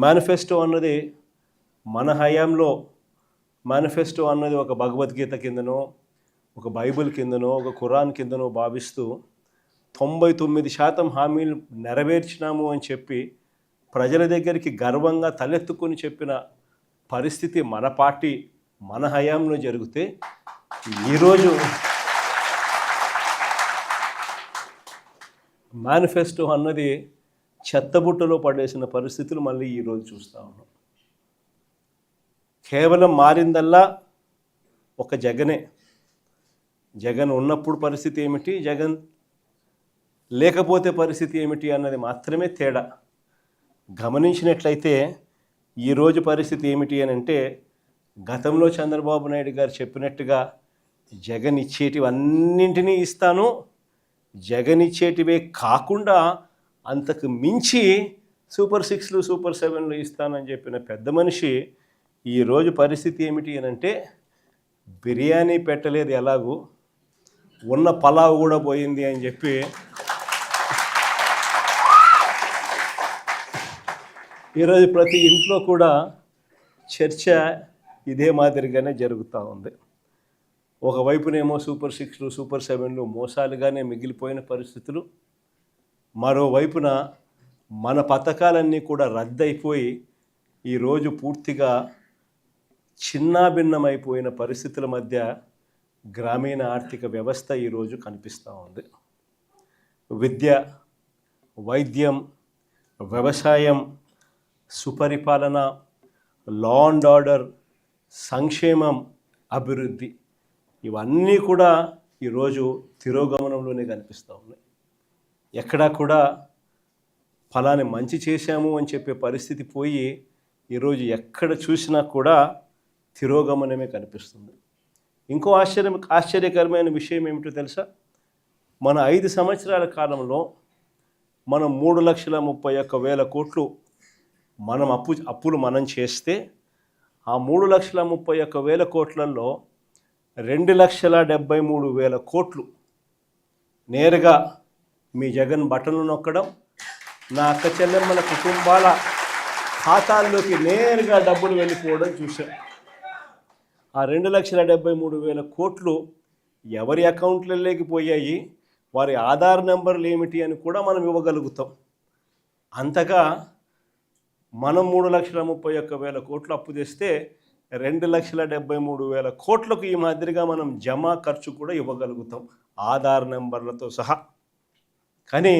Manifesto అన్నది మన హయాంలో మేనిఫెస్టో అన్నది ఒక భగవద్గీత కిందనో, ఒక బైబిల్ కిందనో, ఒక ఖురాన్ కిందనో భావిస్తూ 99% హామీలు నెరవేర్చినాము అని చెప్పి ప్రజల దగ్గరికి గర్వంగా తలెత్తుకొని చెప్పిన పరిస్థితి మన పార్టీ మన హయాంలో జరిగితే ఈరోజు మేనిఫెస్టో అన్నది చెత్తబుట్టలో పడేసిన పరిస్థితులు మళ్ళీ ఈరోజు చూస్తూ ఉన్నాం. కేవలం మారిందల్లా ఒక జగనే. జగన్ ఉన్నప్పుడు పరిస్థితి ఏమిటి, జగన్ లేకపోతే పరిస్థితి ఏమిటి అన్నది మాత్రమే తేడా. గమనించినట్లయితే ఈరోజు పరిస్థితి ఏమిటి అని అంటే, గతంలో చంద్రబాబు నాయుడు గారు చెప్పినట్టుగా జగన్ ఇచ్చేటివన్నింటినీ ఇస్తాను, జగన్ ఇచ్చేటివే కాకుండా అంతకు మించి సూపర్ 6లు సూపర్ 7లు ఇస్తానని చెప్పిన పెద్ద మనిషి ఈరోజు పరిస్థితి ఏమిటి అని అంటే, బిర్యానీ పెట్టలేదు ఎలాగూ, ఉన్న పలావ్ కూడా పోయింది అని చెప్పి ఈరోజు ప్రతి ఇంట్లో కూడా చర్చ ఇదే మాదిరిగానే జరుగుతూ ఉంది. ఒకవైపునేమో సూపర్ 6లు సూపర్ 7లు మోసాలుగానే మిగిలిపోయిన పరిస్థితులు, మరోవైపున మన పథకాలన్నీ కూడా రద్దయిపోయి ఈరోజు పూర్తిగా చిన్నాభిన్నమైపోయిన పరిస్థితుల మధ్య గ్రామీణ ఆర్థిక వ్యవస్థ ఈరోజు కనిపిస్తూ ఉంది. విద్య, వైద్యం, వ్యవసాయం, సుపరిపాలన, లా అండ్ ఆర్డర్, సంక్షేమం, అభివృద్ధి ఇవన్నీ కూడా ఈరోజు తిరోగమనంలోనే కనిపిస్తూ ఉన్నాయి. ఎక్కడా కూడా ఫలాని మంచి చేశాము అని చెప్పే పరిస్థితి పోయి ఈరోజు ఎక్కడ చూసినా కూడా తిరోగమనమే కనిపిస్తుంది. ఇంకో ఆశ్చర్యకరమైన విషయం ఏమిటో తెలుసా? మన 5 సంవత్సరాల కాలంలో మనం 3,31,000 కోట్లు మనం అప్పులు మనం చేస్తే, ఆ 3,31,000 కోట్లలో 2,73,000 కోట్లు నేరుగా మీ జగన్ బటన్లు నొక్కడం, నా అక్క చెల్లెమ్మల కుటుంబాల ఖాతాల్లోకి నేరుగా డబ్బులు వెళ్ళిపోవడం చూశాం. ఆ 2,73,000 కోట్లు ఎవరి అకౌంట్లలోకి పోయాయి, వారి ఆధార్ నెంబర్లు ఏమిటి అని కూడా మనం ఇవ్వగలుగుతాం. అంతగా మనం 3,31,000 కోట్లు అప్పు తెస్తే 2,73,000 కోట్లకు ఈ మాదిరిగా మనం జమా ఖర్చు కూడా ఇవ్వగలుగుతాం ఆధార్ నెంబర్లతో సహా. కానీ